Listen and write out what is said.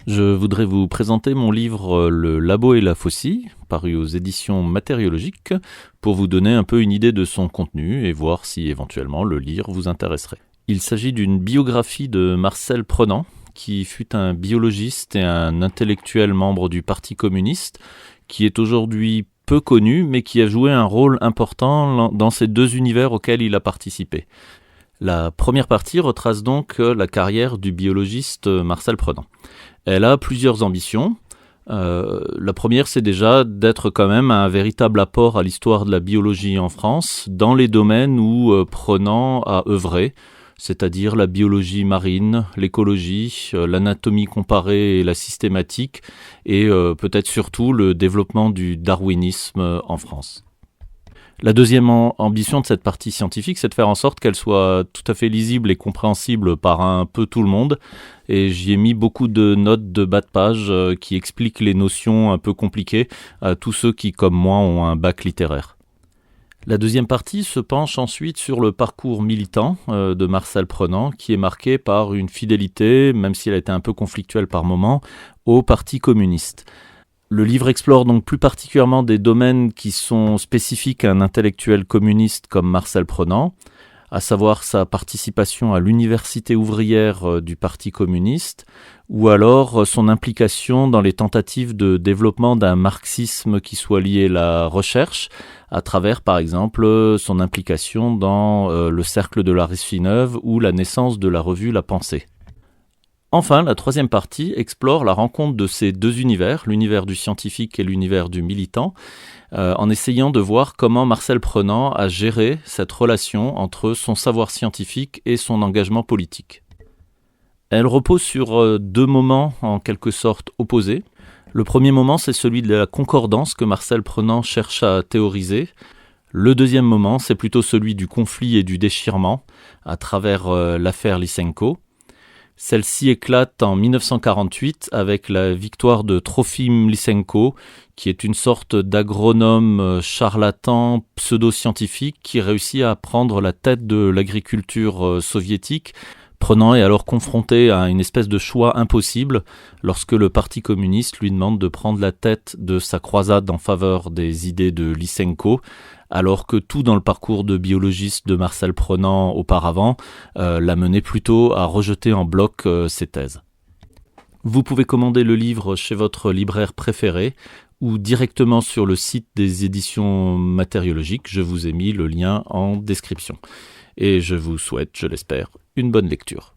Je voudrais vous présenter mon livre Le Labo et la Faucille, paru aux éditions Matériologiques, pour vous donner un peu une idée de son contenu et voir si éventuellement le lire vous intéresserait. Il s'agit d'une biographie de Marcel Prenant, qui fut un biologiste et un intellectuel membre du Parti communiste, qui est aujourd'hui peu connu, mais qui a joué un rôle important dans ces deux univers auxquels il a participé. La première partie retrace donc la carrière du biologiste Marcel Prenant. Elle a plusieurs ambitions. La première, c'est déjà d'être quand même un véritable apport à l'histoire de la biologie en France, dans les domaines où Prenant a œuvré, c'est-à-dire la biologie marine, l'écologie, l'anatomie comparée et la systématique, et peut-être surtout le développement du darwinisme en France. La deuxième ambition de cette partie scientifique, c'est de faire en sorte qu'elle soit tout à fait lisible et compréhensible par un peu tout le monde. Et j'y ai mis beaucoup de notes de bas de page qui expliquent les notions un peu compliquées à tous ceux qui, comme moi, ont un bac littéraire. La deuxième partie se penche ensuite sur le parcours militant de Marcel Prenant, qui est marqué par une fidélité, même si elle a été un peu conflictuelle par moments, au Parti communiste. Le livre explore donc plus particulièrement des domaines qui sont spécifiques à un intellectuel communiste comme Marcel Prenant, à savoir sa participation à l'université ouvrière du Parti communiste, ou alors son implication dans les tentatives de développement d'un marxisme qui soit lié à la recherche, à travers par exemple son implication dans le cercle de la Rastineuve ou la naissance de la revue La Pensée. Enfin, la troisième partie explore la rencontre de ces deux univers, l'univers du scientifique et l'univers du militant, en essayant de voir comment Marcel Prenant a géré cette relation entre son savoir scientifique et son engagement politique. Elle repose sur deux moments en quelque sorte opposés. Le premier moment, c'est celui de la concordance que Marcel Prenant cherche à théoriser. Le deuxième moment, c'est plutôt celui du conflit et du déchirement, à travers l'affaire Lysenko. Celle-ci éclate en 1948 avec la victoire de Trofim Lysenko, qui est une sorte d'agronome charlatan pseudo-scientifique qui réussit à prendre la tête de l'agriculture soviétique. Prenant est alors confronté à une espèce de choix impossible lorsque le Parti communiste lui demande de prendre la tête de sa croisade en faveur des idées de Lysenko, alors que tout dans le parcours de biologiste de Marcel Prenant auparavant l'a mené plutôt à rejeter en bloc ses thèses. Vous pouvez commander le livre chez votre libraire préféré ou directement sur le site des éditions Matériologiques. Je vous ai mis le lien en description. Et je vous souhaite, je l'espère, une bonne lecture.